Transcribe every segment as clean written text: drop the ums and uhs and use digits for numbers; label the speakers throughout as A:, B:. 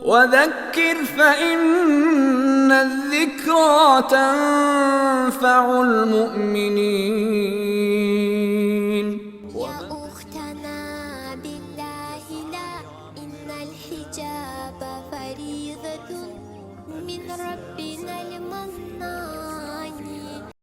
A: وذكر فإن الذكرى تنفع المؤمنين.
B: يا أختنا بالله لا إن الحجاب فريضة من ربنا المنان.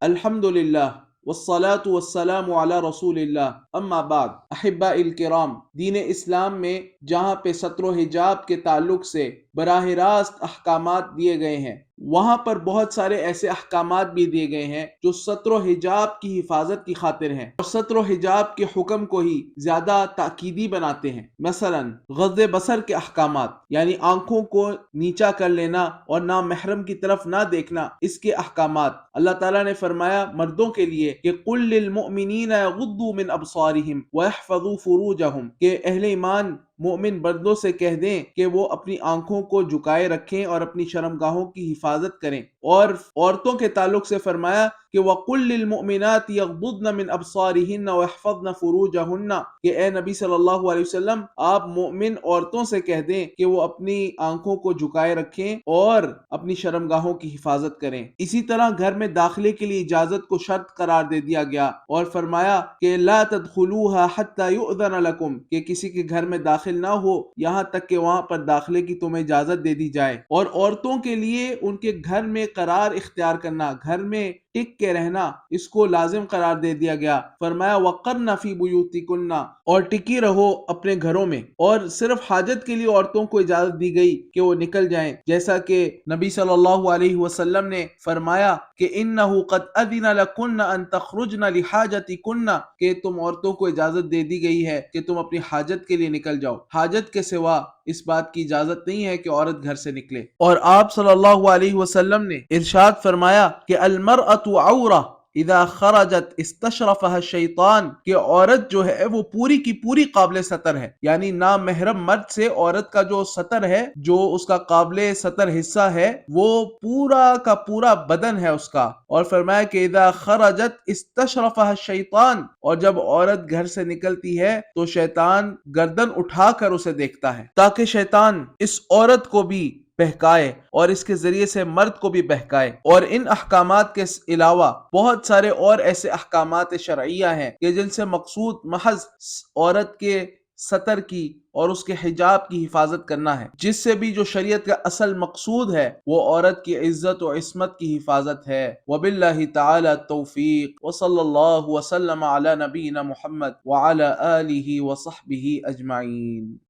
C: الحمد للہ والصلاة والسلام علی رسول اللہ، اما بعد. احباء الکرام، دین اسلام میں جہاں پہ ستر و حجاب کے تعلق سے براہ راست احکامات دیے گئے ہیں، وہاں پر بہت سارے ایسے احکامات بھی دیے گئے ہیں جو ستر و حجاب کی حفاظت کی خاطر ہیں اور ستر و حجاب کے حکم کو ہی زیادہ تاکیدی بناتے ہیں. مثلا غض بصر کے احکامات، یعنی آنکھوں کو نیچا کر لینا اور نامحرم کی طرف نہ دیکھنا، اس کے احکامات. اللہ تعالیٰ نے فرمایا مردوں کے لیے کہ قُل لِّلْمُؤْمِنِينَ يَغُضُّوا مِنْ أَبْصَارِهِمْ وَيَحْفَظُوا فُرُوجَهُمْ، کہ اہل ایمان مومن مردوں سے کہہ دیں کہ وہ اپنی آنکھوں کو جھکائے رکھیں اور اپنی شرمگاہوں کی حفاظت کریں. اور عورتوں کے تعلق سے فرمایا کہ وَقُلْ لِلْمُؤْمِنَاتِ يَغْضُضْنَ مِنْ أَبْصَارِهِنَّ وَيَحْفَظْنَ فُرُوجَهُنَّ، کہ اے نبی صلی اللہ علیہ وسلم آپ مومن عورتوں سے کہہ دیں کہ وہ اپنی آنکھوں کو جھکائے رکھیں اور اپنی شرمگاہوں کی حفاظت کریں. اسی طرح گھر میں داخلے کے لیے اجازت کو شرط قرار دے دیا گیا اور فرمایا کہ لا تدخلوها حتى يؤذن لكم، کہ کسی کے گھر میں داخل نہ ہو یہاں تک کہ وہاں پر داخلے کی تمہیں اجازت دے دی جائے. اور عورتوں کے لیے ان کے گھر میں قرار اختیار کرنا، گھر میں ٹک کے رہنا، اس کو لازم قرار دے دیا گیا. فرمایا وقرن فی بیوتکن، اور ٹکی رہو اپنے گھروں میں. اور صرف حاجت کے لیے عورتوں کو اجازت دی گئی کہ وہ نکل جائیں، جیسا کہ نبی صلی اللہ علیہ وسلم نے فرمایا کہ انہ قد اذن لکن ان تخرجن لحاجتکن، کہ تم عورتوں کو اجازت دے دی گئی ہے کہ تم اپنی حاجت کے لیے نکل جاؤ. حاجت کے سوا اس بات کی اجازت نہیں ہے کہ عورت گھر سے نکلے. اور آپ صلی اللہ علیہ وسلم نے ارشاد فرمایا کہ المرأة عورہ اذا خرجت استشرفها الشیطان، کہ عورت جو ہے وہ پوری کی پوری قابل ستر ہے، یعنی نامحرم مرد سے عورت کا جو ستر ہے، جو اس کا قابل ستر حصہ ہے، وہ پورا کا پورا بدن ہے اس کا. اور فرمایا کہ اذا خرجت استشرفها الشیطان، اور جب عورت گھر سے نکلتی ہے تو شیطان گردن اٹھا کر اسے دیکھتا ہے تاکہ شیطان اس عورت کو بھی بہکائے اور اس کے ذریعے سے مرد کو بھی بہکائے. اور ان احکامات کے علاوہ بہت سارے اور ایسے احکامات شرعیہ ہیں کہ جن سے مقصود محض عورت کے ستر کی اور اس کے حجاب کی حفاظت کرنا ہے، جس سے بھی جو شریعت کا اصل مقصود ہے وہ عورت کی عزت و عصمت کی حفاظت ہے. وباللہ تعالی التوفیق، وصلی اللہ وسلم علی نبینا محمد وعلی آلہ وصحبہ اجمعین.